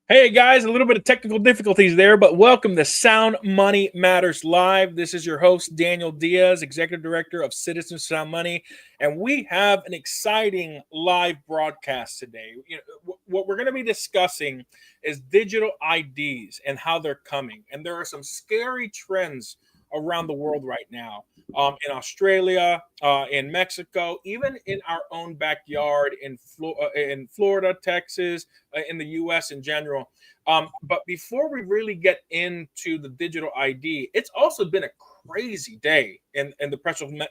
Hey guys, a little bit of technical difficulties there, but welcome to Sound Money Matters Live. This is your host, Daniel Diaz, Executive Director of Citizens Sound Money, and we have an exciting live broadcast today. What we're going to be discussing is digital IDs and how they're coming. And there are some scary trends around the world right now, in Australia, in Mexico, even in our own backyard in Florida, Texas, in the U.S. in general. But before we really get into the digital ID, it's also been a crazy day in the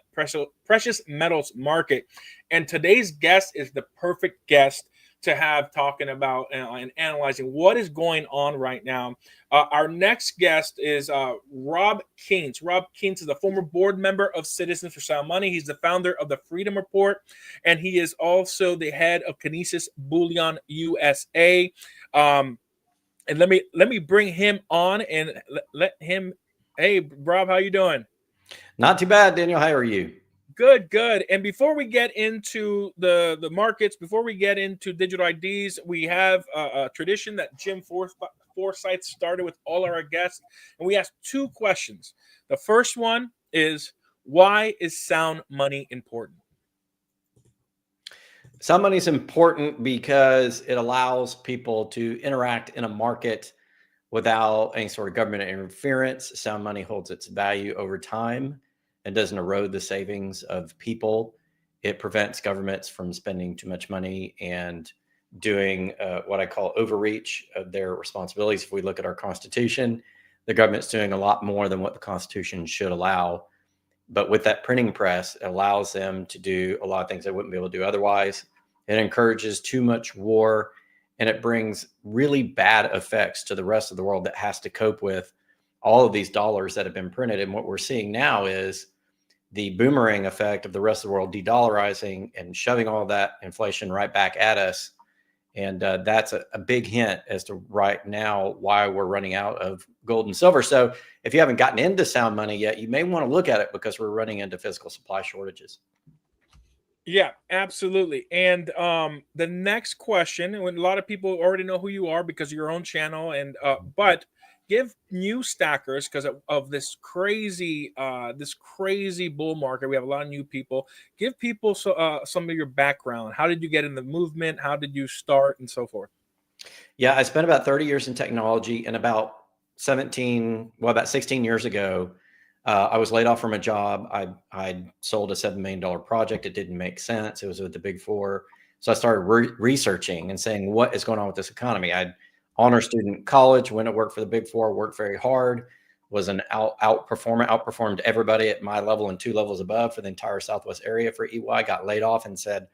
precious metals market. And today's guest is the perfect guest to have talking about and analyzing what is going on right now. Our next guest is Rob Kientz. Rob Kientz is a former board member of Citizens for Sound Money. He's the founder of the Freedom Report, and he is also the head of Kinesis Bullion USA. And let me bring him on and let him. Hey, Rob, how you doing? Not too bad, Daniel. How are you? Good, good. And before we get into the markets, before we get into digital IDs, we have a tradition that Forsyth started with all our guests, and we ask two questions. The first one is, why is sound money important? Sound money is important because it allows people to interact in a market without any sort of government interference. Sound money holds its value over time and doesn't erode the savings of people. It prevents governments from spending too much money and doing what I call overreach of their responsibilities. If we look at our Constitution, the government's doing a lot more than what the Constitution should allow. But with that printing press, it allows them to do a lot of things they wouldn't be able to do otherwise. It encourages too much war, and it brings really bad effects to the rest of the world that has to cope with all of these dollars that have been printed. And what we're seeing now is the boomerang effect of the rest of the world de-dollarizing and shoving all that inflation right back at us. And that's a big hint as to right now why we're running out of gold and silver. So if you haven't gotten into sound money yet, you may want to look at it because we're running into physical supply shortages. Yeah, absolutely. And the next question, when a lot of people already know who you are because of your own channel, and but give new stackers because of this crazy bull market. We have a lot of new people. Give people some of your background. How did you get in the movement? How did you start, and so forth? Yeah, I spent about 30 years in technology, and about 16 years ago, I was laid off from a job. I sold a $7 million project. It didn't make sense. It was with the big four. So I started researching and saying, what is going on with this economy? I'd honor student in college, went to work for the big four, worked very hard, was an outperformer, outperformed everybody at my level and two levels above for the entire Southwest area for EY, got laid off and said,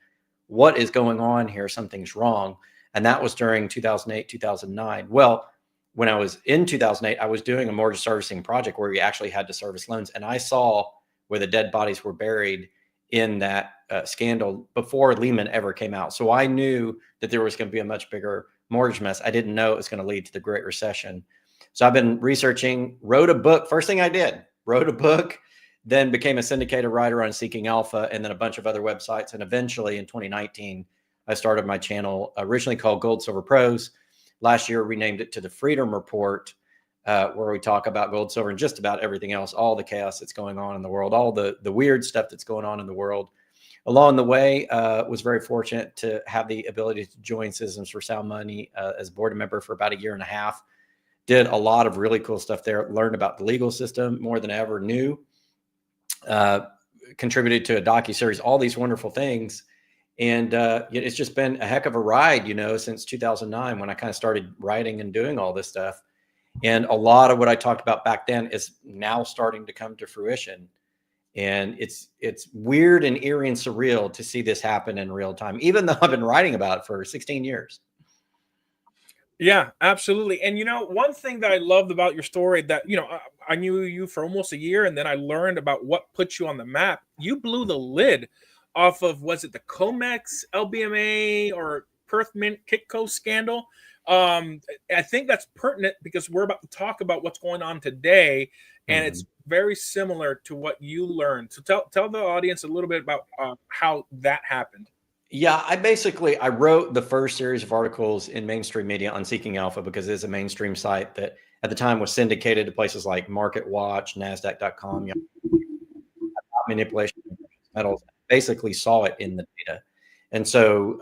what is going on here? Something's wrong. And that was during 2008, 2009. Well, when I was in 2008, I was doing a mortgage servicing project where we actually had to service loans. And I saw where the dead bodies were buried in that scandal before Lehman ever came out. So I knew that there was going to be a much bigger mortgage mess. I didn't know it was going to lead to the Great Recession. So I've been researching, wrote a book. First thing I did, wrote a book, then became a syndicated writer on Seeking Alpha, and then a bunch of other websites. And eventually in 2019, I started my channel, originally called Gold Silver Pros. Last year, renamed it to the Freedom Report, where we talk about gold, silver, and just about everything else, all the chaos that's going on in the world, all the weird stuff that's going on in the world. Along the way, was very fortunate to have the ability to join Citizens for Sound Money as a board member for about a year and a half. Did a lot of really cool stuff there, learned about the legal system more than I ever knew, contributed to a docuseries, all these wonderful things. And it's just been a heck of a ride, since 2009 when I kind of started writing and doing all this stuff. And a lot of what I talked about back then is now starting to come to fruition. And it's weird and eerie and surreal to see this happen in real time, even though I've been writing about it for 16 years. Yeah, absolutely. And one thing that I loved about your story that, I knew you for almost a year, and then I learned about what put you on the map. You blew the lid off of, was it the Comex, LBMA, or Perth Mint Kitco scandal? I think that's pertinent because we're about to talk about what's going on today, and it's very similar to what you learned. So tell the audience a little bit about how that happened. Yeah, I wrote the first series of articles in mainstream media on Seeking Alpha because it is a mainstream site that at the time was syndicated to places like Market Watch, NASDAQ.com, manipulation of precious metals. Basically saw it in the data. And so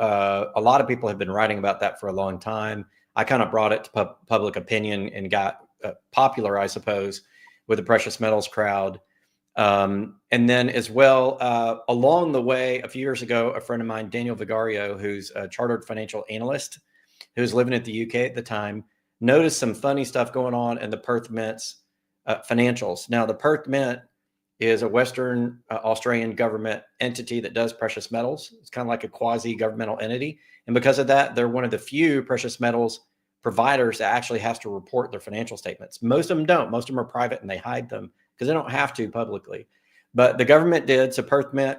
a lot of people have been writing about that for a long time. I kind of brought it to public opinion and got popular, I suppose, with the precious metals crowd. And then as well, along the way, a few years ago, a friend of mine, Daniel Vigario, who's a chartered financial analyst, who was living at the UK at the time, noticed some funny stuff going on in the Perth Mint's financials. Now, the Perth Mint is a Western Australian government entity that does precious metals. It's kind of like a quasi-governmental entity. And because of that, they're one of the few precious metals providers that actually has to report their financial statements. Most of them don't. Most of them are private and they hide them because they don't have to publicly. But the government did. So Perth Mint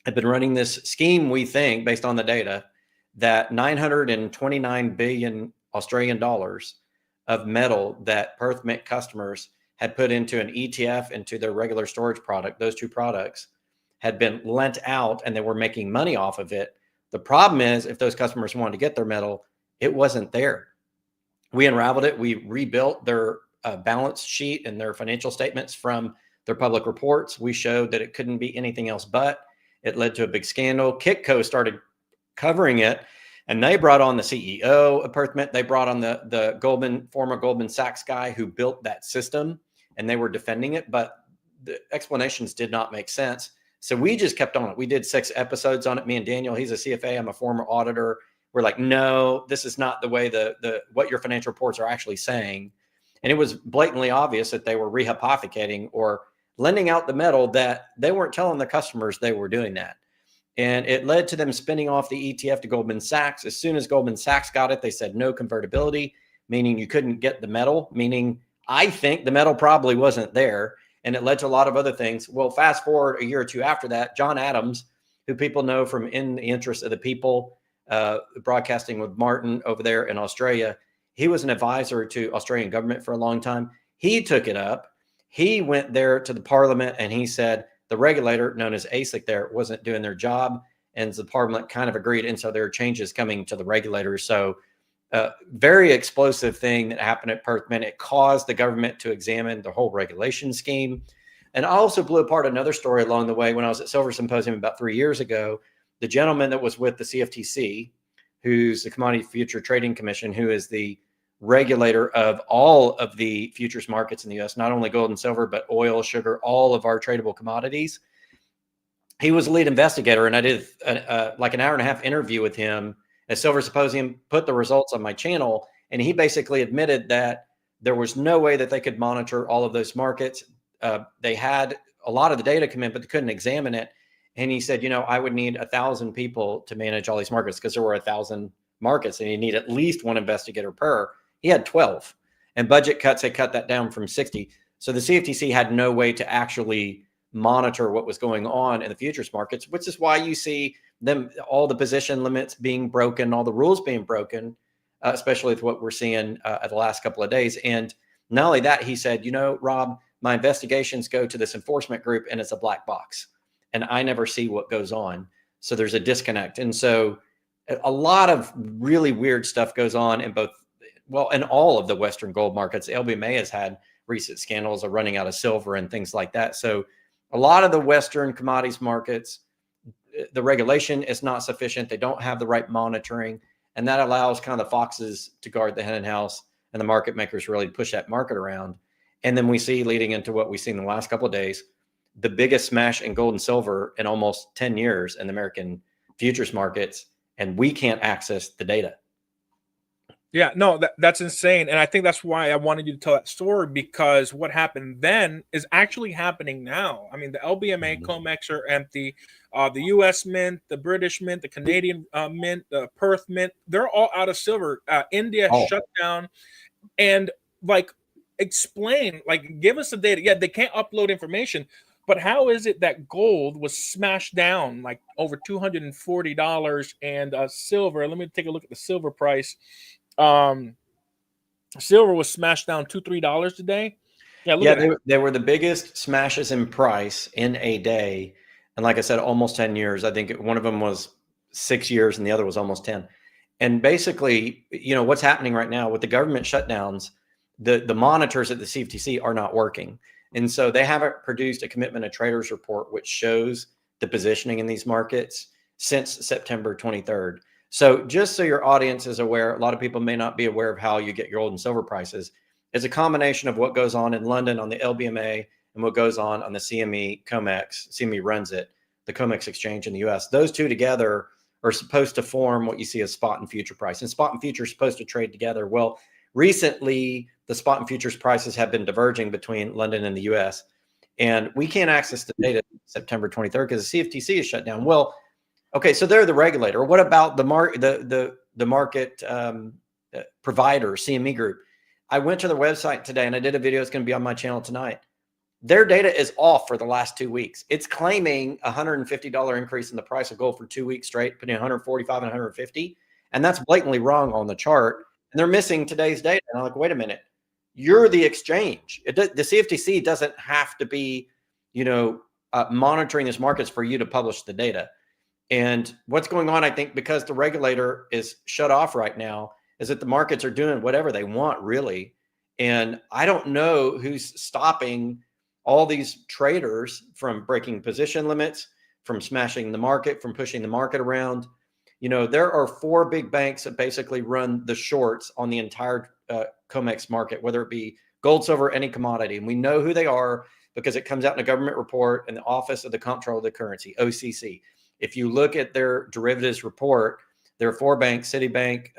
had been running this scheme, we think, based on the data, that 929 billion Australian dollars of metal that Perth Mint customers had put into an ETF, into their regular storage product, those two products had been lent out and they were making money off of it. The problem is if those customers wanted to get their metal, it wasn't there. We unraveled it. We rebuilt their balance sheet and their financial statements from their public reports. We showed that it couldn't be anything else but. It led to a big scandal. Kitco started covering it, and they brought on the CEO of Perth Mint. They brought on the former Goldman Sachs guy who built that system, and they were defending it, but the explanations did not make sense. So we just kept on it. We did 6 episodes on it. Me and Daniel, he's a CFA. I'm a former auditor. We're like, no, this is not the way what your financial reports are actually saying. And it was blatantly obvious that they were rehypothecating or lending out the metal that they weren't telling the customers they were doing that. And it led to them spinning off the ETF to Goldman Sachs. As soon as Goldman Sachs got it, they said no convertibility, meaning you couldn't get the metal, meaning I think the metal probably wasn't there. And it led to a lot of other things. Well, fast forward a year or two after that, John Adams, who people know from In the Interest of the People, broadcasting with Martin over there in Australia, he was an advisor to Australian government for a long time. He took it up. He went there to the parliament and he said the regulator, known as ASIC there, wasn't doing their job. And the parliament kind of agreed. And so there are changes coming to the regulators. So very explosive thing that happened at Perth Mint. It caused the government to examine the whole regulation scheme. And I also blew apart another story along the way when I was at Silver Symposium about 3 years ago. The gentleman that was with the CFTC, who's the Commodity Future Trading Commission, who is the regulator of all of the futures markets in the US, not only gold and silver, but oil, sugar, all of our tradable commodities. He was the lead investigator, and I did like an hour and a half interview with him at Silver Symposium, put the results on my channel, and he basically admitted that there was no way that they could monitor all of those markets. They had a lot of the data come in, but they couldn't examine it. And he said, I would need 1,000 people to manage all these markets because there were 1,000 markets and you need at least one investigator per. He had 12, and budget cuts had cut that down from 60. So the CFTC had no way to actually monitor what was going on in the futures markets, which is why you see them, all the position limits being broken, all the rules being broken, especially with what we're seeing at the last couple of days. And not only that, he said, Rob, my investigations go to this enforcement group and it's a black box and I never see what goes on. So there's a disconnect. And so a lot of really weird stuff goes on in in all of the Western gold markets. LBMA has had recent scandals of running out of silver and things like that. So a lot of the Western commodities markets, the regulation is not sufficient. They don't have the right monitoring. And that allows kind of the foxes to guard the hen house and the market makers really push that market around. And then we see, leading into what we've seen in the last couple of days, the biggest smash in gold and silver in almost 10 years in the American futures markets. And we can't access the data. Yeah, no, that's insane. And I think that's why I wanted you to tell that story, because what happened then is actually happening now. I mean, the LBMA COMEX are empty. The US Mint, the British Mint, the Canadian Mint, the Perth Mint, they're all out of silver. India shut down. And explain, give us the data. Yeah, they can't upload information. But how is it that gold was smashed down like over $240 and silver? Let me take a look at the silver price. Silver was smashed down $2-3 today. Yeah, they were the biggest smashes in price in a day, and like I said, almost 10 years. I think one of them was 6 years and the other was almost 10. And basically, what's happening right now with the government shutdowns, the monitors at the CFTC are not working. And so they haven't produced a commitment of traders report, which shows the positioning in these markets since September 23rd. So just so your audience is aware, a lot of people may not be aware of how you get your gold and silver prices. It's a combination of what goes on in London on the LBMA and what goes on the CME COMEX. CME runs it, the COMEX exchange in the US. Those two together are supposed to form what you see as spot and future price. And spot and future are supposed to trade together. Well, recently, the spot and futures prices have been diverging between London and the US. And we can't access the data September 23rd because the CFTC is shut down. Well, okay, so they're the regulator. What about the market provider, CME Group? I went to their website today and I did a video. It's going to be on my channel tonight. Their data is off for the last 2 weeks. It's claiming a $150 increase in the price of gold for 2 weeks straight, putting 145 and 150. And that's blatantly wrong on the chart. And they're missing today's data. And I'm like, wait a minute. You're the exchange. The CFTC doesn't have to be, monitoring these markets for you to publish the data. And what's going on, I think, because the regulator is shut off right now, is that the markets are doing whatever they want, really. And I don't know who's stopping all these traders from breaking position limits, from smashing the market, from pushing the market around. There are 4 big banks that basically run the shorts on the entire COMEX market, whether it be gold, silver, any commodity. And we know who they are because it comes out in a government report in the Office of the Comptroller of the Currency, OCC. If you look at their derivatives report, there are 4 banks, Citibank,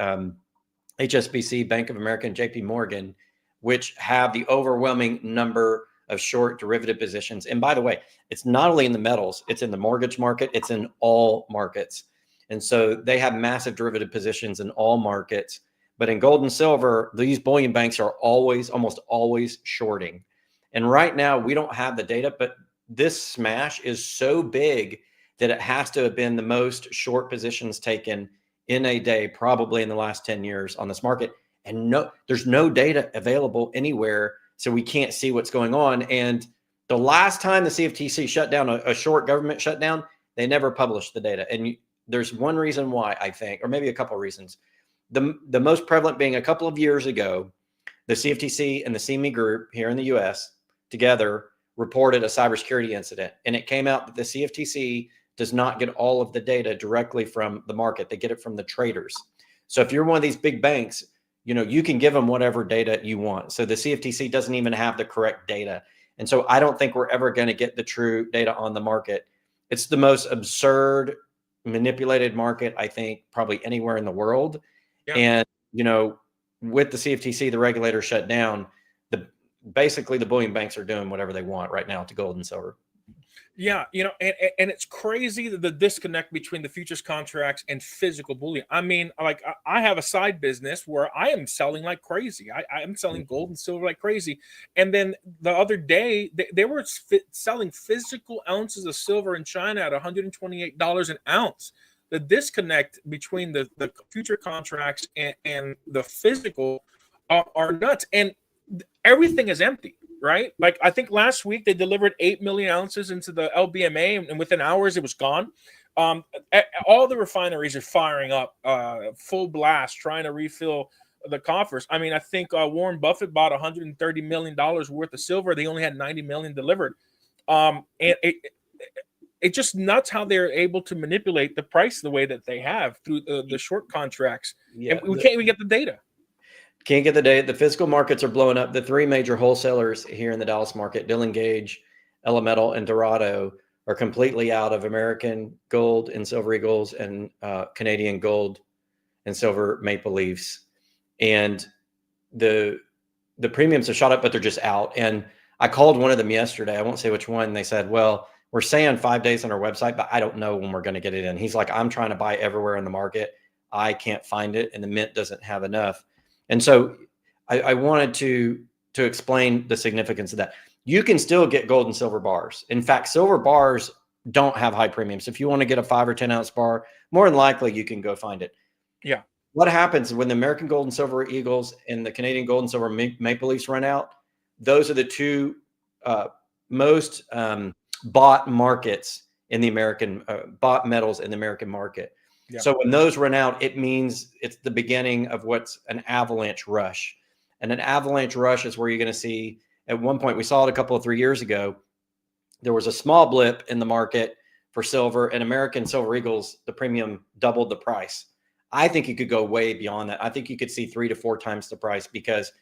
HSBC, Bank of America, and JP Morgan, which have the overwhelming number of short derivative positions. And by the way, it's not only in the metals, it's in the mortgage market, it's in all markets. And so they have massive derivative positions in all markets. But in gold and silver, these bullion banks are almost always shorting. And right now, we don't have the data, but this smash is so big that it has to have been the most short positions taken in a day, probably in the last 10 years on this market. And there's no data available anywhere, so we can't see what's going on. And the last time the CFTC shut down a short government shutdown, they never published the data. And there's one reason why, I think, or maybe a couple of reasons. The most prevalent being a couple of years ago, the CFTC and the CME Group here in the US together reported a cybersecurity incident. And it came out that the CFTC does not get all of the data directly from the market. They get it from the traders. So if you're one of these big banks, you can give them whatever data you want. So the CFTC doesn't even have the correct data. And so I don't think we're ever going to get the true data on the market. It's the most absurd, manipulated market, I think, probably anywhere in the world. Yeah. And, with the CFTC, the regulator shut down, basically the bullion banks are doing whatever they want right now to gold and silver. Yeah, and it's crazy the disconnect between the futures contracts and physical bullion. I mean, like I have a side business where I am selling like crazy. I am selling gold and silver like crazy. And then the other day, they were selling physical ounces of silver in China at $128 an ounce. The disconnect between the future contracts and the physical are nuts. And everything is empty. Right? Like I think last week they delivered 8 million ounces into the LBMA and within hours it was gone. All the refineries are firing up full blast, trying to refill the coffers. I mean, I think Warren Buffett bought $130 million worth of silver. They only had 90 million delivered. And it's just nuts how they're able to manipulate the price the way that they have through the short contracts. Yeah, and we can't even get the data. Can't get the data. The physical markets are blowing up. The 3 major wholesalers here in the Dallas market, Dillon Gage, Elemental, and Dorado, are completely out of American gold and silver eagles and Canadian gold and silver maple leafs. And the premiums have shot up, but they're just out. And I called one of them yesterday. I won't say which one. They said, well, we're saying 5 days on our website, but I don't know when we're going to get it in. He's like, I'm trying to buy everywhere in the market. I can't find it, and the mint doesn't have enough. And so I wanted to explain the significance of that. You can still get gold and silver bars. In fact, silver bars don't have high premiums. If you want to get a 5 or 10 ounce bar, more than likely you can go find it. Yeah. What happens when the American gold and silver eagles and the Canadian gold and silver maple leafs run out? Those are the 2 most bought markets in the American bought metals in the American market. Yeah. So when those run out, it means it's the beginning of what's an avalanche rush. And an avalanche rush is where you're going to see, at one point, we saw it a couple of 3 years ago, there was a small blip in the market for silver, and American Silver Eagles, the premium doubled the price. I think you could go way beyond that. I think you could see 3 to 4 times the price, because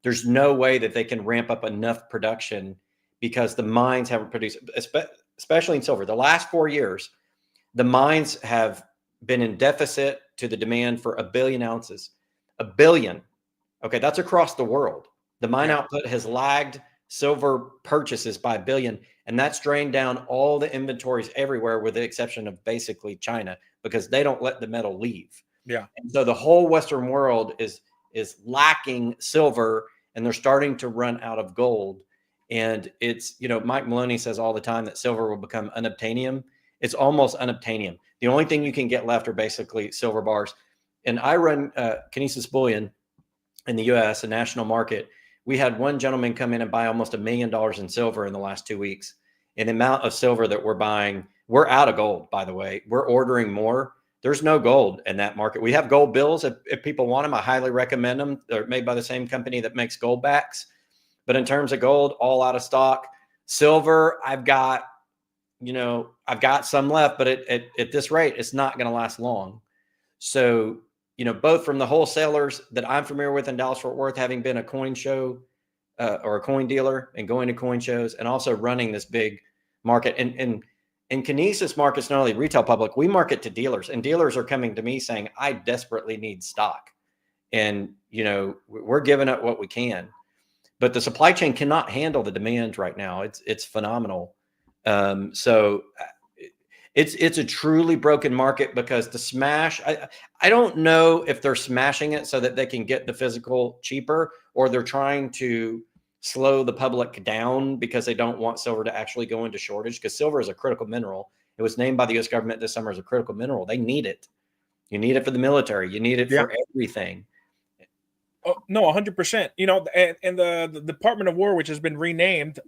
there's no way that they can ramp up enough production, because the mines haven't produced, especially in silver. The last 4 years, the mines have been in deficit to the demand for 1 billion ounces. 1 billion. Okay, that's across the world. The mine output has lagged silver purchases by 1 billion, and that's drained down all the inventories everywhere, with the exception of basically China, because they don't let the metal leave. Yeah. And so the whole Western world is lacking silver, and they're starting to run out of gold. And it's, Mike Maloney says all the time that silver will become unobtainium. It's almost unobtainium. The only thing you can get left are basically silver bars. And I run Kinesis Bullion in the US, a national market. We had one gentleman come in and buy almost $1 million in silver in the last 2 weeks. And the amount of silver that we're buying, we're out of gold, by the way. We're ordering more. There's no gold in that market. We have gold bills. If people want them, I highly recommend them. They're made by the same company that makes gold backs. But in terms of gold, all out of stock. Silver, I've got some left, but at this rate, it's not going to last long. So, both from the wholesalers that I'm familiar with in Dallas-Fort Worth, having been a coin show or a coin dealer and going to coin shows, and also running this big market. And Kinesis markets not only retail public, we market to dealers, and dealers are coming to me saying, I desperately need stock. And, we're giving up what we can. But the supply chain cannot handle the demand right now. It's phenomenal. So it's a truly broken market, because the smash, I don't know if they're smashing it so that they can get the physical cheaper, or they're trying to slow the public down because they don't want silver to actually go into shortage, because silver is a critical mineral. It was named by the US government this summer as a critical mineral. They need it. You need it for the military. You need it for everything. Oh, no, 100%. And the Department of War, which has been renamed,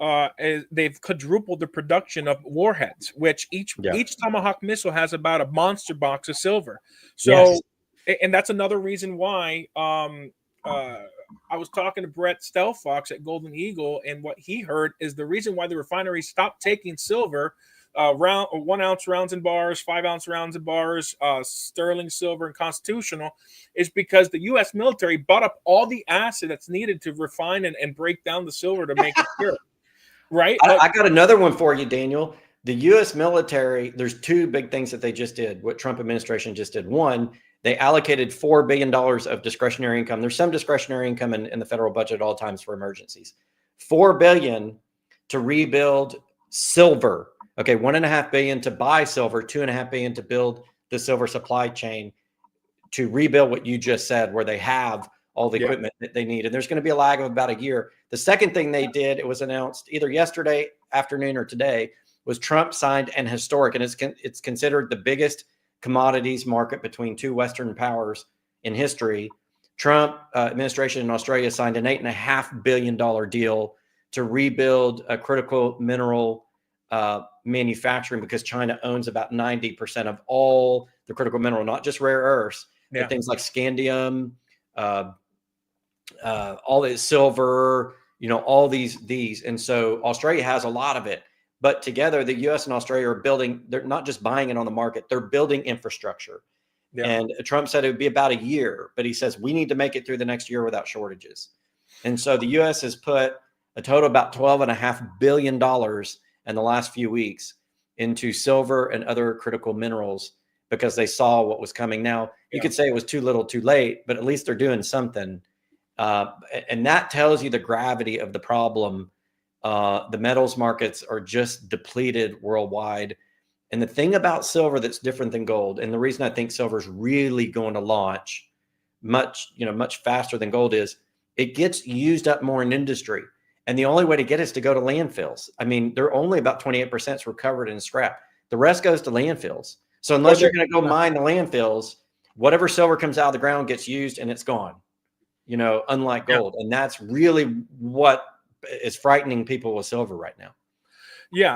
they've quadrupled the production of warheads, which each Tomahawk missile has about a monster box of silver. So, and that's another reason why I was talking to Brett Stelfox at Golden Eagle, and what he heard is the reason why the refineries stopped taking silver, 1 ounce rounds and bars, 5 ounce rounds and bars, sterling silver and constitutional, is because the U.S. military bought up all the acid that's needed to refine and break down the silver to make it pure. Right? I got another one for you, Daniel. The U.S. military, there's 2 big things that they just did, what Trump administration just did. One, they allocated $4 billion of discretionary income. There's some discretionary income in the federal budget at all times for emergencies. $4 billion to rebuild silver. Okay, $1.5 billion to buy silver, $2.5 billion to build the silver supply chain, to rebuild what you just said, where they have all the equipment that they need. And there's going to be a lag of about a year. The second thing they did, it was announced either yesterday afternoon or today, was Trump signed an historic, and it's considered the biggest commodities market between 2 Western powers in history. Trump administration in Australia signed an $8.5 billion deal to rebuild a critical mineral manufacturing, because China owns about 90% of all the critical mineral, not just rare earths, but things like scandium, all this silver, all these. And so Australia has a lot of it, but together the US and Australia are building, they're not just buying it on the market, they're building infrastructure. And Trump said it would be about a year, but he says we need to make it through the next year without shortages. And so the US has put a total about $12.5 billion in the last few weeks into silver and other critical minerals, because they saw what was coming. Now, you could say it was too little too late, but at least they're doing something. And that tells you the gravity of the problem. The metals markets are just depleted worldwide. And the thing about silver that's different than gold, and the reason I think silver is really going to launch much faster than gold, is it gets used up more in industry. And the only way to get it is to go to landfills. I mean, they're only about 28% recovered in scrap. The rest goes to landfills. So unless you're going to go mine the landfills, whatever silver comes out of the ground gets used and it's gone, unlike gold. And that's really what is frightening people with silver right now.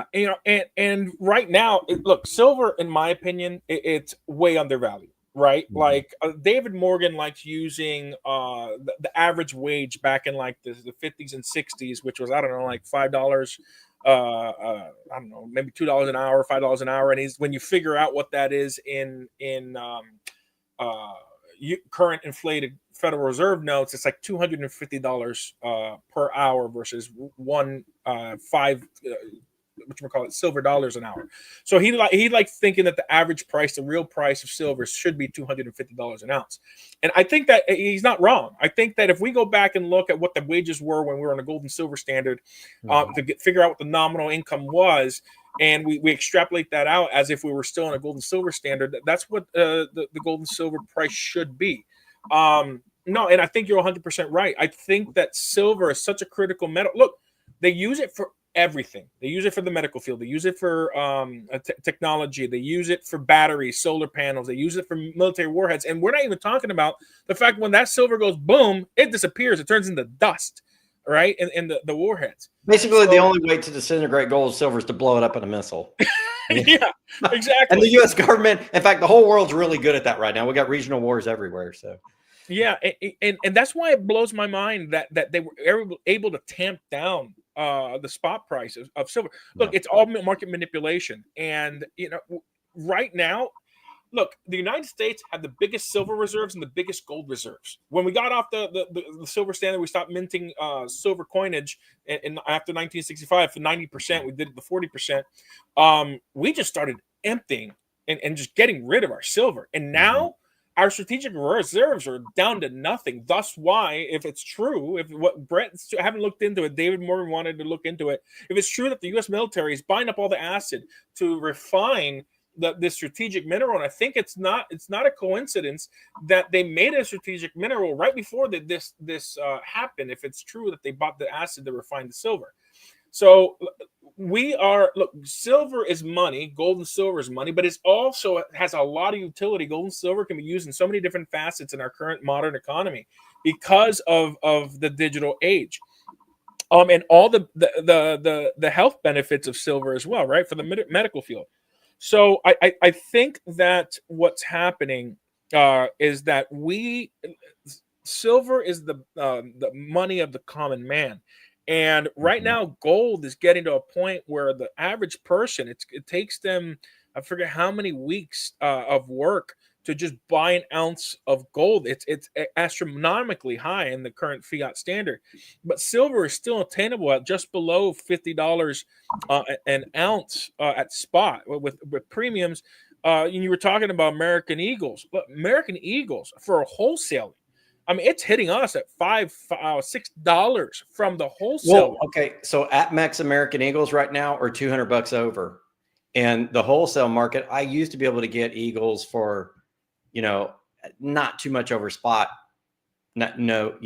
And right now, look, silver, in my opinion, it's way undervalued. right? Mhm. Like David Morgan likes using the average wage back in like the 50s and 60s, which was, I don't know, like $5, I don't know, maybe $2 an hour, $5 an hour. And he's, when you figure out what that is in uh, current inflated Federal Reserve notes, it's like $250 per hour versus one five what you call it, silver dollars an hour. So he like thinking that the average price, the real price of silver, should be $250 an ounce. And I think that he's not wrong. I think that if we go back and look at what the wages were when we were on a gold and silver standard, figure out what the nominal income was, and we extrapolate that out as if we were still on a gold and silver standard, that's what the gold and silver price should be. No, and I think you're 100% right. I think that silver is such a critical metal. Look, they use it for everything. They use it for the medical field. They use it for technology. They use it for batteries, solar panels. They use it for military warheads. And we're not even talking about the fact when that silver goes boom, it disappears. It turns into dust, right? In the warheads. Basically, the only way to disintegrate gold and silver is to blow it up in a missile. Yeah, exactly. And the U.S. government, in fact, the whole world's really good at that right now. We got regional wars everywhere. So, yeah, and that's why it blows my mind that they were able to tamp down the spot price of silver. Look, it's all market manipulation, and right now, look, the United States had the biggest silver reserves and the biggest gold reserves. When we got off the silver standard, we stopped minting silver coinage, and after 1965 for 90%, we did it to 40%. We just started emptying and just getting rid of our silver, and now our strategic reserves are down to nothing. Thus why, if it's true, if what Brett, haven't looked into it, David Morgan wanted to look into it, if it's true that the U.S. military is buying up all the acid to refine this strategic mineral, and I think it's not a coincidence that they made a strategic mineral right before this happened, if it's true that they bought the acid to refine the silver. So silver is money, gold and silver is money, but it also has a lot of utility. Gold and silver can be used in so many different facets in our current modern economy because of the digital age. And all the health benefits of silver as well, right, for the medical field. So I think that what's happening is that silver is the money of the common man. And right now, gold is getting to a point where the average person, it takes them, I forget how many weeks of work to just buy an ounce of gold. It's astronomically high in the current fiat standard, but silver is still attainable at just below $50 an ounce at spot with premiums. You were talking about American Eagles, but American Eagles for a wholesaling, I mean, it's hitting us at $6 from the wholesale. Well, okay, so APMEX American Eagles right now are $200 over, and the wholesale market, I used to be able to get Eagles for, not too much over spot. No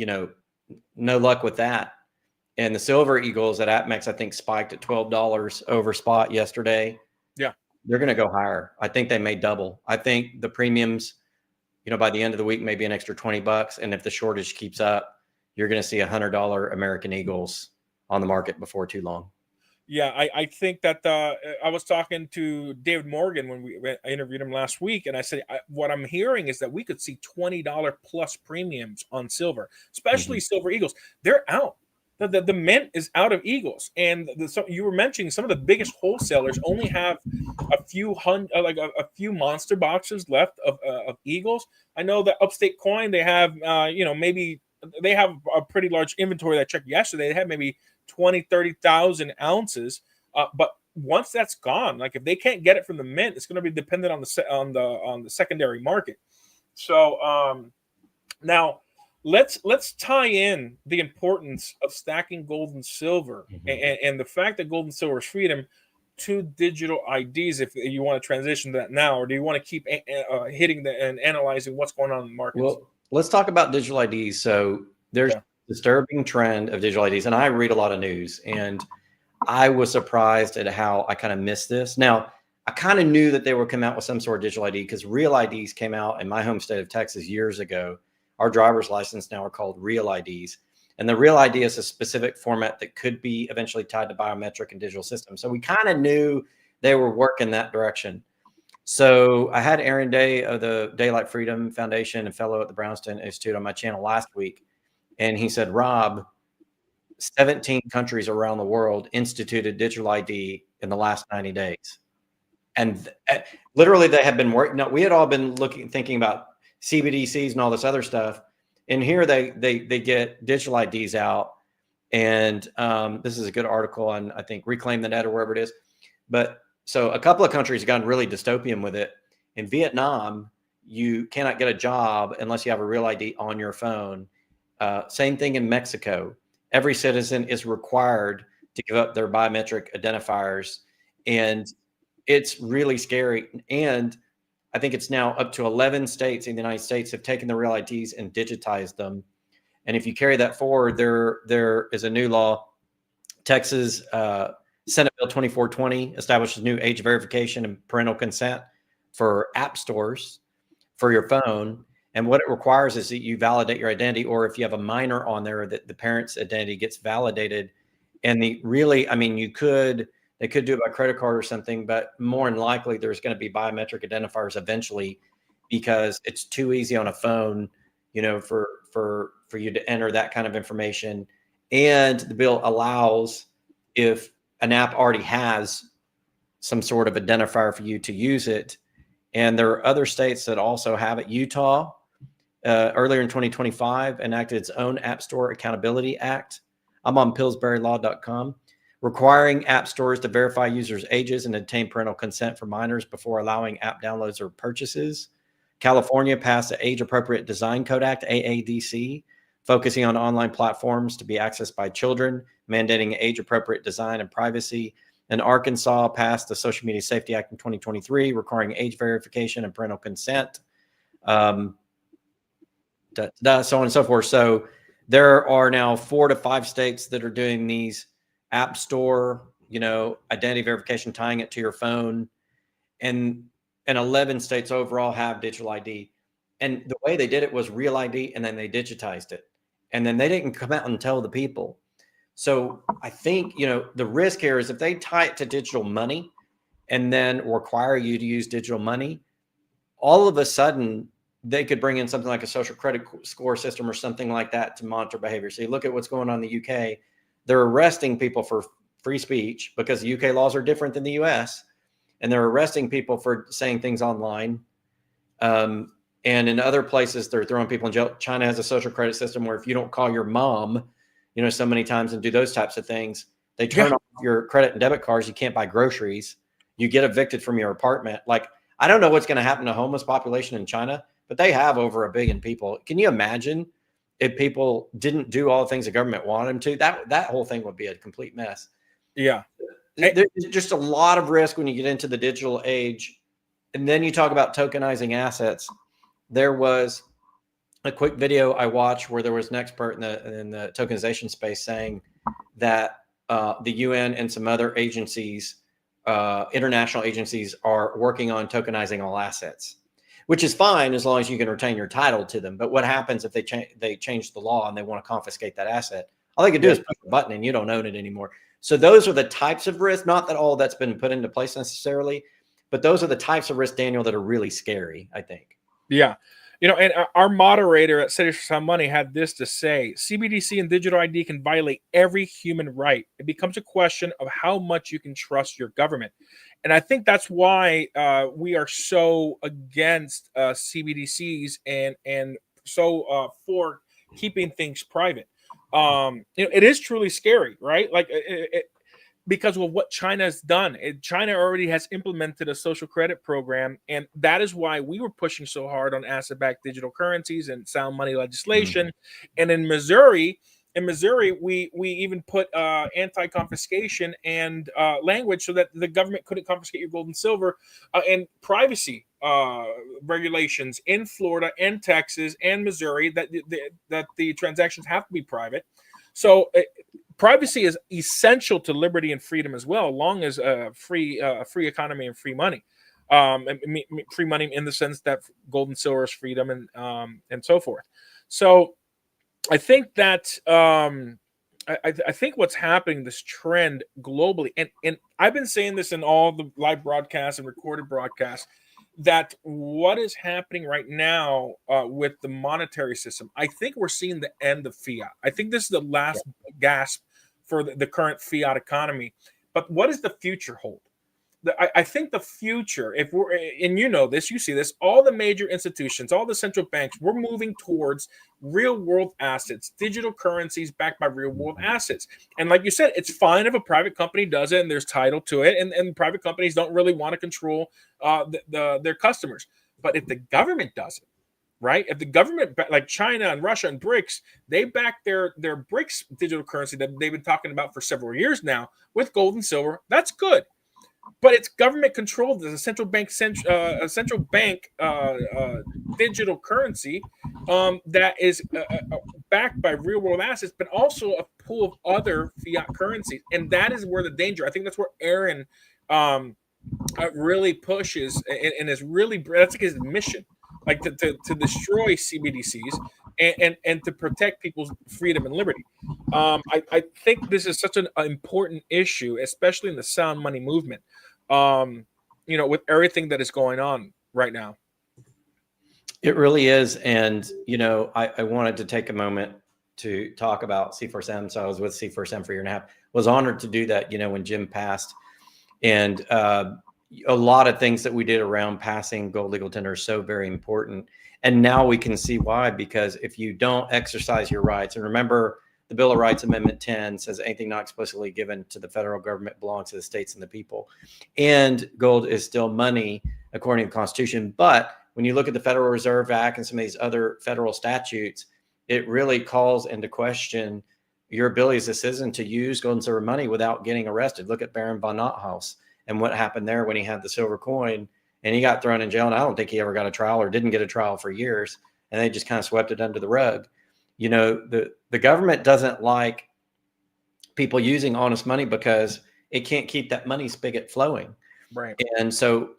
luck with that. And the silver Eagles at APMEX, I think, spiked at $12 over spot yesterday. Yeah, they're going to go higher. I think they may double. I think the premiums, by the end of the week, maybe an extra $20. And if the shortage keeps up, you're going to see $100 American Eagles on the market before too long. Yeah, I think that I was talking to David Morgan when I interviewed him last week, and I said what I'm hearing is that we could see $20 plus premiums on silver, especially silver Eagles. They're out. The mint is out of Eagles, and you were mentioning some of the biggest wholesalers only have a few a few monster boxes left of Eagles. I know that Upstate Coin, they have maybe they have a pretty large inventory that I checked yesterday. They had maybe 20,000-30,000 ounces, but once that's gone, like if they can't get it from the mint, it's going to be dependent on the secondary market. So now let's tie in the importance of stacking gold and silver and the fact that gold and silver is freedom to digital IDs. If you want to transition to that now, or do you want to keep hitting and analyzing what's going on in the markets? Well, let's talk about digital IDs. So there's a disturbing trend of digital IDs, and I read a lot of news, and I was surprised at how I kind of missed this. Now, I kind of knew that they would come out with some sort of digital ID because real IDs came out in my home state of Texas years ago. Our driver's license now are called real IDs. And the real ID is a specific format that could be eventually tied to biometric and digital systems. So we kind of knew they were working that direction. So I had Aaron Day of the Daylight Freedom Foundation and fellow at the Brownstown Institute on my channel last week. And he said, Rob, 17 countries around the world instituted digital ID in the last 90 days. And literally they had been working. No, we had all been thinking about CBDCs and all this other stuff. And here they get digital IDs out. And this is a good article on, I think, Reclaim the Net or wherever it is. But so a couple of countries have gone really dystopian with it. In Vietnam, you cannot get a job unless you have a real ID on your phone. Same thing in Mexico. Every citizen is required to give up their biometric identifiers. And it's really scary. And I think it's now up to 11 states in the United States have taken the real IDs and digitized them. And if you carry that forward, there is a new law. Texas Senate Bill 2420 establishes new age verification and parental consent for app stores for your phone. And what it requires is that you validate your identity, or if you have a minor on there, that the parent's identity gets validated. And they could do it by credit card or something, but more than likely there's going to be biometric identifiers eventually, because it's too easy on a phone, for you to enter that kind of information. And the bill allows, if an app already has some sort of identifier, for you to use it. And there are other states that also have it. Utah, earlier in 2025, enacted its own App Store Accountability Act. I'm on pillsburylaw.com, requiring app stores to verify users' ages and obtain parental consent for minors before allowing app downloads or purchases. California passed the Age Appropriate Design Code Act, AADC, focusing on online platforms to be accessed by children, mandating age-appropriate design and privacy. And Arkansas passed the Social Media Safety Act in 2023, requiring age verification and parental consent, so on and so forth. So there are now 4 to 5 states that are doing these app store, identity verification, tying it to your phone. And 11 states overall have digital ID. And the way they did it was real ID, and then they digitized it. And then they didn't come out and tell the people. So I think, the risk here is if they tie it to digital money and then require you to use digital money, all of a sudden they could bring in something like a social credit score system or something like that to monitor behavior. So you look at what's going on in the UK, they're arresting people for free speech because the UK laws are different than the US. And they're arresting people for saying things online. And in other places, they're throwing people in jail. China has a social credit system where if you don't call your mom, so many times and do those types of things, they turn off your credit and debit cards. You can't buy groceries. You get evicted from your apartment. Like, I don't know what's going to happen to homeless population in China, but they have over 1 billion people. Can you imagine if people didn't do all the things the government wanted them to? That whole thing would be a complete mess. Yeah. There's just a lot of risk when you get into the digital age. And then you talk about tokenizing assets. There was a quick video I watched where there was an expert in the tokenization space saying that the UN and some other agencies, international agencies, are working on tokenizing all assets, which is fine as long as you can retain your title to them. But what happens if they change the law and they want to confiscate that asset? All they can do is push a button and you don't own it anymore. So those are the types of risks, not that all that's been put into place necessarily, but those are the types of risks, Daniel, that are really scary, I think. Yeah. And our moderator at Citizens for Sound Money had this to say: CBDC and digital ID can violate every human right. It becomes a question of how much you can trust your government. And I think that's why we are so against CBDCs and so for keeping things private. It is truly scary, right? Like because of what China has done. China already has implemented a social credit program, and that is why we were pushing so hard on asset-backed digital currencies and sound money legislation. Mm-hmm. And in Missouri, we even put anti-confiscation and language so that the government couldn't confiscate your gold and silver, and privacy regulations in Florida and Texas and Missouri that the transactions have to be private. So privacy is essential to liberty and freedom as well, along as a free economy and free money. Free money in the sense that gold and silver is freedom and so forth. So I think that I think what's happening, this trend globally, and I've been saying this in all the live broadcasts and recorded broadcasts, that what is happening right now with the monetary system, I think we're seeing the end of fiat. I think this is the last gasp for the current fiat economy. But what does the future hold? I think the future, if we're, and you know this, you see this, all the major institutions, all the central banks, we're moving towards real world assets, digital currencies backed by real world assets. And like you said, it's fine if a private company does it and there's title to it, and private companies don't really want to control their customers. But if the government does it, right? If the government, like China and Russia and BRICS, they back their BRICS digital currency that they've been talking about for several years now with gold and silver, that's good. But it's government controlled. There's a central bank, digital currency that is backed by real world assets, but also a pool of other fiat currencies, and that is where the danger. I think that's where Aaron really pushes and is really, that's like his mission, like to destroy CBDCs and to protect people's freedom and liberty. I think this is such an important issue, especially in the sound money movement. With everything that is going on right now. It really is. And, I wanted to take a moment to talk about C4SM. So I was with C4SM for a year and a half, was honored to do that, when Jim passed. And a lot of things that we did around passing gold legal tender are so very important. And now we can see why, because if you don't exercise your rights, and remember, the Bill of Rights Amendment 10 says anything not explicitly given to the federal government belongs to the states and the people. And gold is still money according to the Constitution. But when you look at the Federal Reserve Act and some of these other federal statutes, it really calls into question your ability as a citizen to use gold and silver money without getting arrested. Look at Baron von Nauthaus and what happened there when he had the silver coin and he got thrown in jail. And I don't think he ever got a trial or didn't get a trial for years. And they just kind of swept it under the rug. The government doesn't like people using honest money because it can't keep that money spigot flowing. Right. And so,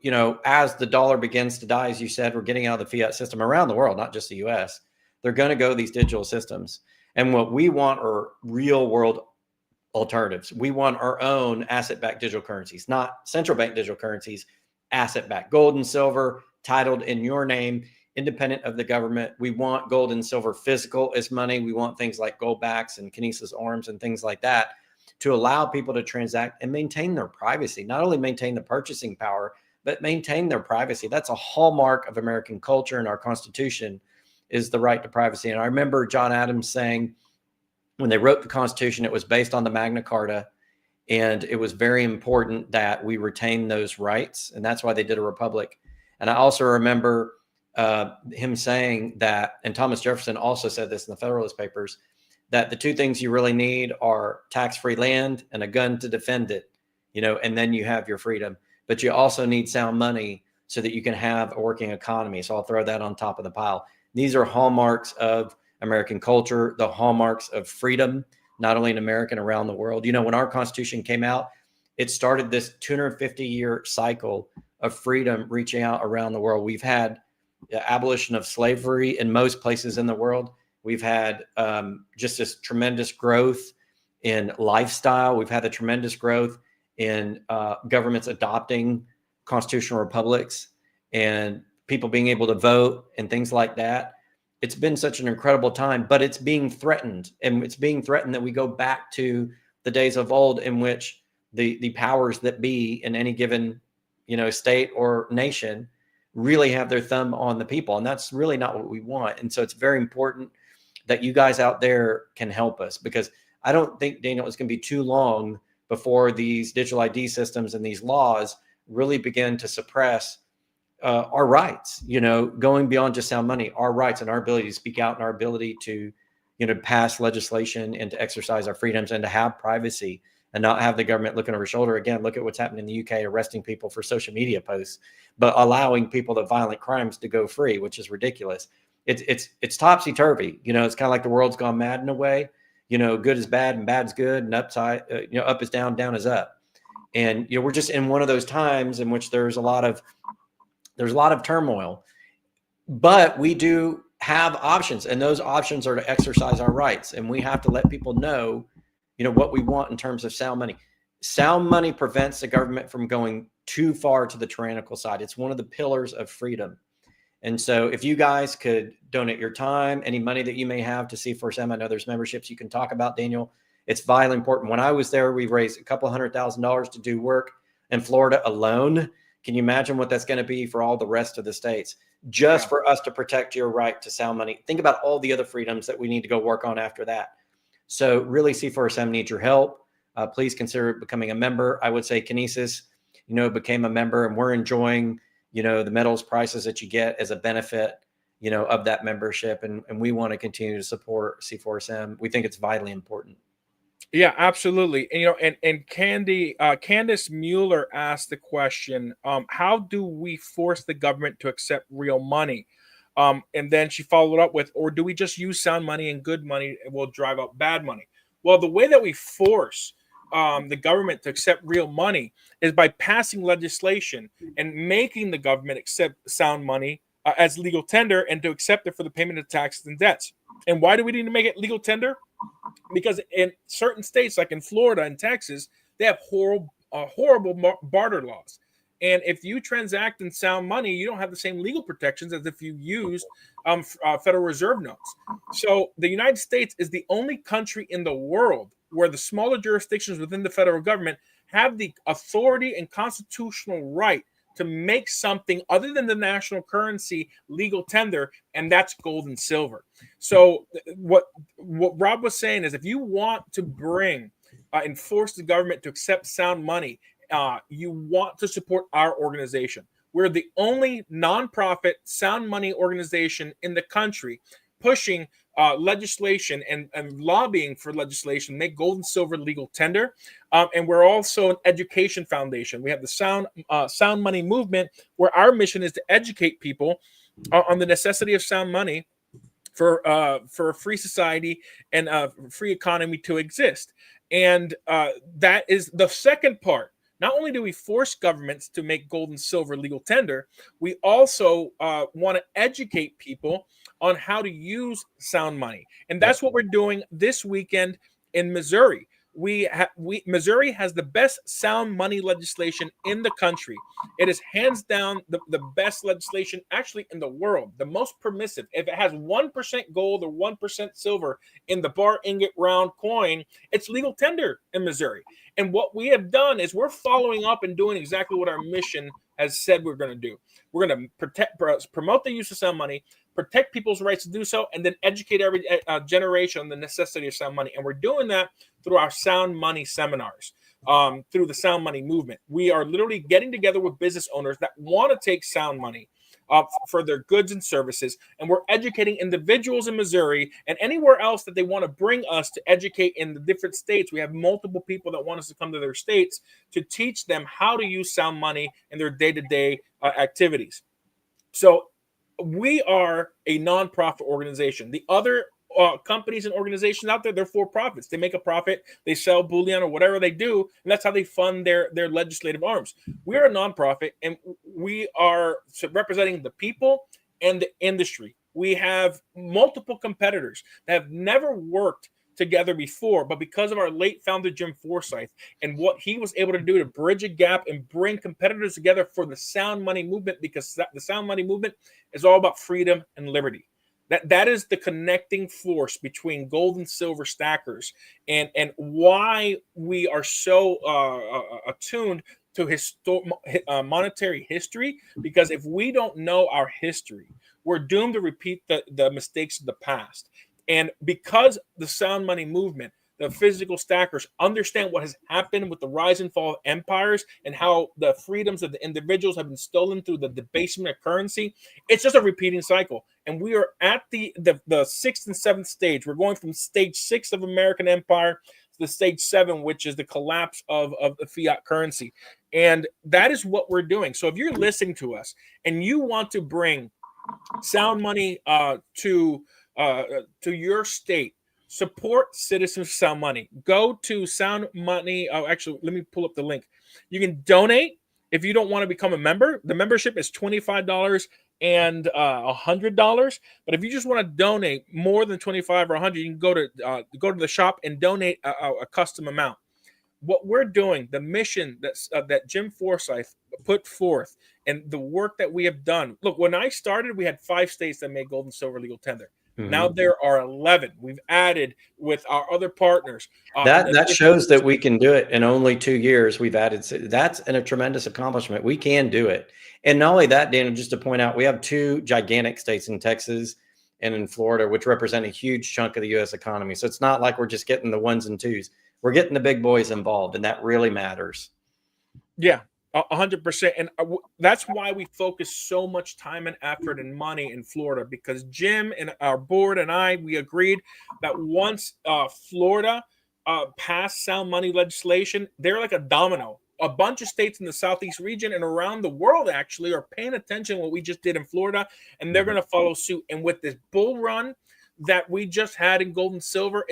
as the dollar begins to die, as you said, we're getting out of the fiat system around the world, not just the US. They're going to go to these digital systems. And what we want are real world alternatives. We want our own asset-backed digital currencies, not central bank digital currencies, asset-backed, gold and silver titled in your name, independent of the government. We want gold and silver physical as money. We want things like gold backs and Kinesis arms and things like that to allow people to transact and maintain their privacy, not only maintain the purchasing power, but maintain their privacy. That's a hallmark of American culture, and our Constitution is the right to privacy. And I remember John Adams saying when they wrote the Constitution, it was based on the Magna Carta, and it was very important that we retain those rights. And that's why they did a republic. And I also remember him saying that, and Thomas Jefferson also said this in the Federalist Papers, that the two things you really need are tax-free land and a gun to defend it, and then you have your freedom. But you also need sound money so that you can have a working economy. So I'll throw that on top of the pile. These are hallmarks of American culture, the hallmarks of freedom, not only in America and around the world. When our Constitution came out, it started this 250-year cycle of freedom reaching out around the world. We've had the abolition of slavery in most places in the world. We've had just this tremendous growth in lifestyle. We've had the tremendous growth in governments adopting constitutional republics and people being able to vote and things like that. It's been such an incredible time, but it's being threatened. And it's being threatened that we go back to the days of old in which the powers that be in any given, state or nation really have their thumb on the people. And that's really not what we want. And so it's very important that you guys out there can help us, because I don't think, Daniel, it's going to be too long before these digital ID systems and these laws really begin to suppress our rights, going beyond just sound money, our rights and our ability to speak out and our ability to, pass legislation and to exercise our freedoms and to have privacy and not have the government looking over our shoulder. Again, look at what's happening in the UK, arresting people for social media posts, but allowing people to violent crimes to go free, which is ridiculous. It's topsy-turvy. It's kind of like the world's gone mad in a way. Good is bad and bad's good, and upside, up is down, down is up. And we're just in one of those times in which there's a lot of turmoil, but we do have options, and those options are to exercise our rights. And we have to let people know, what we want in terms of sound money. Sound money prevents the government from going too far to the tyrannical side. It's one of the pillars of freedom. And so if you guys could donate your time, any money that you may have to C4SM, I know there's memberships you can talk about, Daniel. It's vitally important. When I was there, we raised a couple $100,000 to do work in Florida alone. Can you imagine what that's going to be for all the rest of the states? Just for us to protect your right to sound money. Think about all the other freedoms that we need to go work on after that. So really, C4SM needs your help. Please consider becoming a member. I would say Kinesis, became a member, and we're enjoying, the metals prices that you get as a benefit, of that membership. And we want to continue to support C4SM. We think it's vitally important. Yeah, absolutely. And Candace Mueller asked the question, how do we force the government to accept real money? And then she followed up with, or do we just use sound money, and good money will drive up bad money? Well, the way that we force the government to accept real money is by passing legislation and making the government accept sound money as legal tender, and to accept it for the payment of taxes and debts. And why do we need to make it legal tender? Because in certain states, like in Florida and Texas, they have horrible barter laws. And if you transact in sound money, you don't have the same legal protections as if you used Federal Reserve notes. So the United States is the only country in the world where the smaller jurisdictions within the federal government have the authority and constitutional right to make something other than the national currency legal tender, and that's gold and silver. So what Rob was saying is, if you want to bring and force the government to accept sound money, you want to support our organization. We're the only nonprofit sound money organization in the country pushing legislation and lobbying for legislation, make gold and silver legal tender. And we're also an education foundation. We have the sound money movement, where our mission is to educate people on the necessity of sound money for a free society and a free economy to exist. And that is the second part. Not only do we force governments to make gold and silver legal tender, we also want to educate people on how to use sound money. And that's what we're doing this weekend in Missouri. Missouri has the best sound money legislation in the country. It is hands down the best legislation actually in the world, the most permissive. If it has 1% gold or 1% silver in the bar ingot round coin, it's legal tender in Missouri. And what we have done is we're following up and doing exactly what our mission has said we're going to do. We're going to promote the use of sound money, protect people's rights to do so, and then educate every generation on the necessity of sound money. And we're doing that through our sound money seminars, through the sound money movement. We are literally getting together with business owners that want to take sound money for their goods and services, and we're educating individuals in Missouri and anywhere else that they want to bring us to educate in the different states. We have multiple people that want us to come to their states to teach them how to use sound money in their day-to-day activities. So we are a nonprofit organization. The other companies and organizations out there, they're for profits. They make a profit, they sell bullion or whatever they do, and that's how they fund their legislative arms. We're a nonprofit, and we are representing the people and the industry. We have multiple competitors that have never worked together before, but because of our late founder Jim Forsyth and what he was able to do to bridge a gap and bring competitors together for the sound money movement, because the sound money movement is all about freedom and liberty. That is the connecting force between gold and silver stackers, and why we are so attuned to monetary history. Because if we don't know our history, we're doomed to repeat the mistakes of the past. And because the sound money movement, the physical stackers, understand what has happened with the rise and fall of empires and how the freedoms of the individuals have been stolen through the debasement of currency, it's just a repeating cycle. And we are at the sixth and seventh stage. We're going from stage 6 of American empire to the stage 7, which is the collapse of the fiat currency. And that is what we're doing. So if you're listening to us and you want to bring sound money to your state, support Citizens Sound Money. Go to Sound Money. Oh, actually, let me pull up the link. You can donate if you don't want to become a member. The membership is $25 and $100. But if you just want to donate more than $25 or $100, you can go to the shop and donate a custom amount. what we're doing, the mission that Jim Forsyth put forth, and the work that we have done. Look, when I started, we had 5 states that made gold and silver legal tender. Now Mhm. there are 11. We've added with our other partners. In That addition shows that we can do it in only 2 years. We've added that's a tremendous accomplishment. We can do it. And not only that, Daniel, just to point out, we have 2 gigantic states in Texas and in Florida, which represent a huge chunk of the US economy. So it's not like we're just getting the ones and twos. We're getting the big boys involved, and that really matters. Yeah, 100%. And that's why we focus so much time and effort and money in Florida, because Jim and our board and we agreed that once Florida passed sound money legislation, they're like a domino. A bunch of states in the Southeast region and around the world actually are paying attention to what we just did in Florida, and they're going to follow suit. And with this bull run that we just had in gold and silver,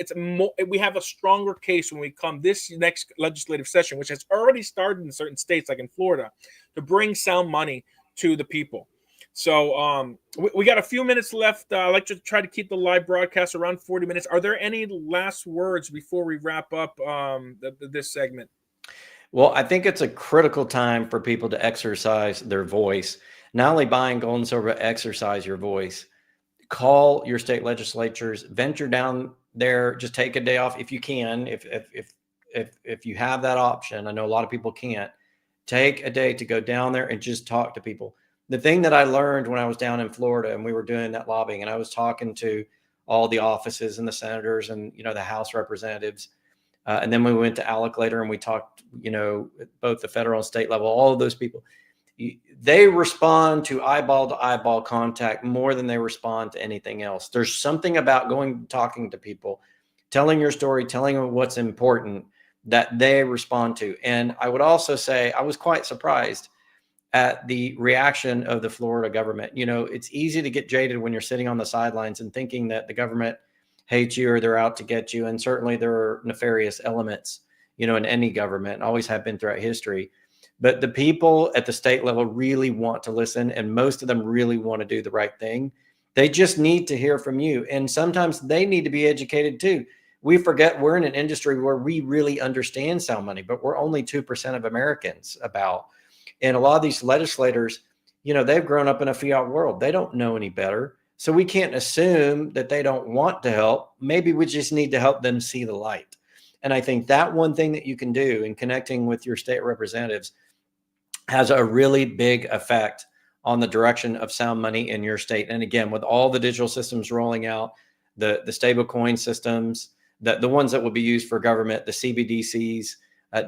we have a stronger case when we come this next legislative session, which has already started in certain states like in Florida, to bring sound money to the people. So we got a few minutes left. I like to try to keep the live broadcast around 40 minutes. Are there any last words before we wrap up this segment? Well, I think it's a critical time for people to exercise their voice. Not only buying gold and silver, but exercise your voice. Call your state legislatures, venture down there, just take a day off if you can. If you have that option, I know a lot of people can't. Take a day to go down there and just talk to people. The thing that I learned when I was down in Florida and we were doing that lobbying, and I was talking to all the offices and the senators and the House representatives, and then we went to ALEC later and we talked, at both the federal and state level, all of those people. They respond to eyeball contact more than they respond to anything else. There's something about talking to people, telling your story, telling them what's important, that they respond to. And I would also say I was quite surprised at the reaction of the Florida government. It's easy to get jaded when you're sitting on the sidelines and thinking that the government hates you or they're out to get you. And certainly there are nefarious elements, in any government, always have been throughout history. But the people at the state level really want to listen, and most of them really want to do the right thing. They just need to hear from you. And sometimes they need to be educated too. We forget we're in an industry where we really understand sound money, but we're only 2% of Americans about. And a lot of these legislators, they've grown up in a fiat world. They don't know any better. So we can't assume that they don't want to help. Maybe we just need to help them see the light. And I think that one thing that you can do in connecting with your state representatives has a really big effect on the direction of sound money in your state. And again, with all the digital systems rolling out, the stable coin systems, the ones that will be used for government, the CBDCs,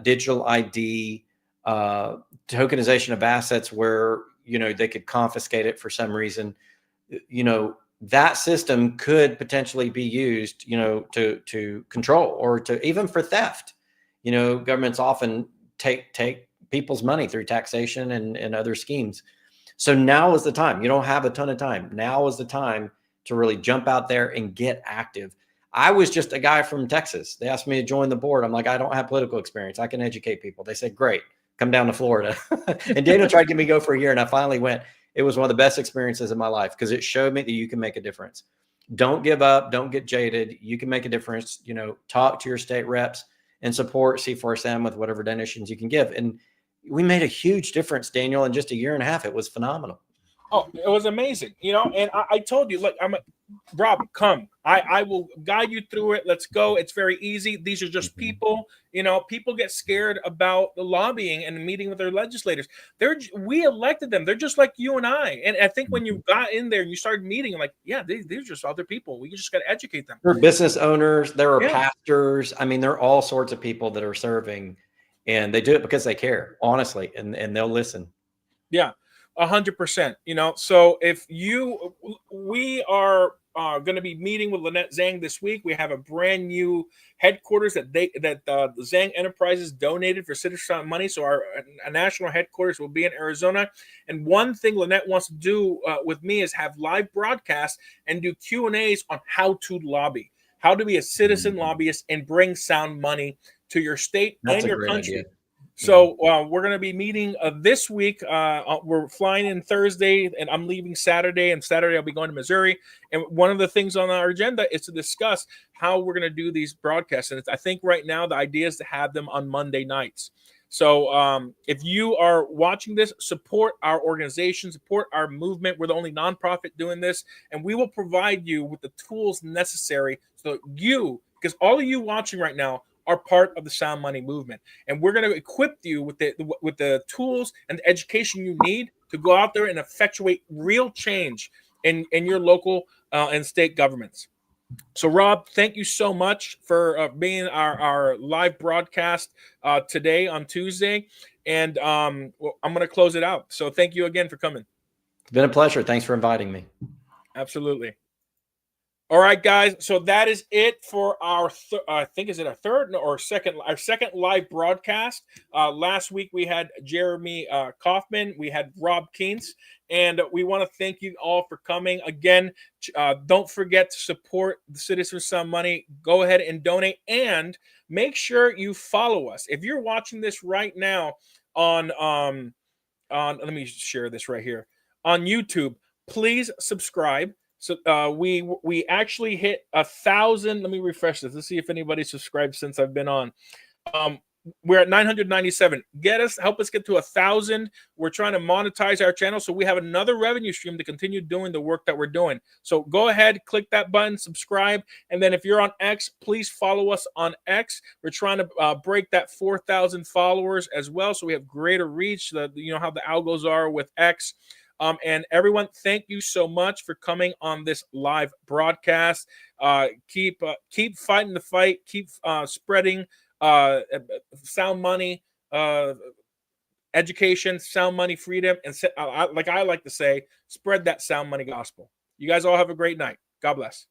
digital ID, tokenization of assets where, they could confiscate it for some reason, that system could potentially be used, to control or to even for theft. Governments often take people's money through taxation and other schemes. So now is the time. You don't have a ton of time. Now is the time to really jump out there and get active. I was just a guy from Texas. They asked me to join the board. I'm like, I don't have political experience. I can educate people. They said, great, come down to Florida. And Daniel tried to get me to go for a year, and I finally went. It was one of the best experiences of my life because it showed me that you can make a difference. Don't give up. Don't get jaded. You can make a difference. Talk to your state reps and support C4SM with whatever donations you can give. And we made a huge difference, Daniel, in just a year and a half. It was phenomenal. Oh, it was amazing, and I told you, look, Rob, come. I will guide you through it. Let's go. It's very easy. These are just people. People get scared about the lobbying and meeting with their legislators. We elected them. They're just like you and I. And I think when you got in there and you started meeting, I'm like, yeah, they're just other people. We just got to educate them. There are business owners. There are pastors. I mean, there are all sorts of people that are serving, and they do it because they care, honestly, and they'll listen. Yeah. 100%. So we are going to be meeting with Lynette Zhang this week. We have a brand new headquarters that the Zhang Enterprises donated for Citizen Money. So our national headquarters will be in Arizona. And one thing Lynette wants to do with me is have live broadcasts and do Q&As on how to lobby, how to be a citizen lobbyist and bring sound money to your state and your country. Idea. So we're going to be meeting this week. We're flying in Thursday, and I'm leaving Saturday. And Saturday I'll be going to Missouri. And one of the things on our agenda is to discuss how we're going to do these broadcasts. And I think right now the idea is to have them on Monday nights. So if you are watching this, support our organization, support our movement. We're the only nonprofit doing this, and we will provide you with the tools necessary so because all of you watching right now are part of the Sound Money movement, and we're going to equip you with the tools and the education you need to go out there and effectuate real change in your local and state governments. So, Rob, thank you so much for being our live broadcast today on Tuesday. And I'm going to close it out. So thank you again for coming. It's been a pleasure. Thanks for inviting me. Absolutely. All right, guys. So that is it for our, I think, is it our third or second live broadcast. Last week we had Jeremy Kaufman. We had Rob Kientz. And we want to thank you all for coming. Again, don't forget to support the Citizens Sound Money. Go ahead and donate. And make sure you follow us. If you're watching this right now on let me share this right here. On YouTube, please subscribe. So we actually hit 1,000. Let me refresh this. Let's see if anybody subscribed since I've been on. We're at 997. Help us get to 1,000. We're trying to monetize our channel so we have another revenue stream to continue doing the work that we're doing. So go ahead, click that button, subscribe, and then if you're on X, please follow us on X. We're trying to break that 4,000 followers as well, so we have greater reach. You know how the algos are with X. And everyone, thank you so much for coming on this live broadcast. Keep fighting the fight. Keep spreading sound money, education, sound money, freedom, and like I like to say, spread that sound money gospel. You guys all have a great night. God bless.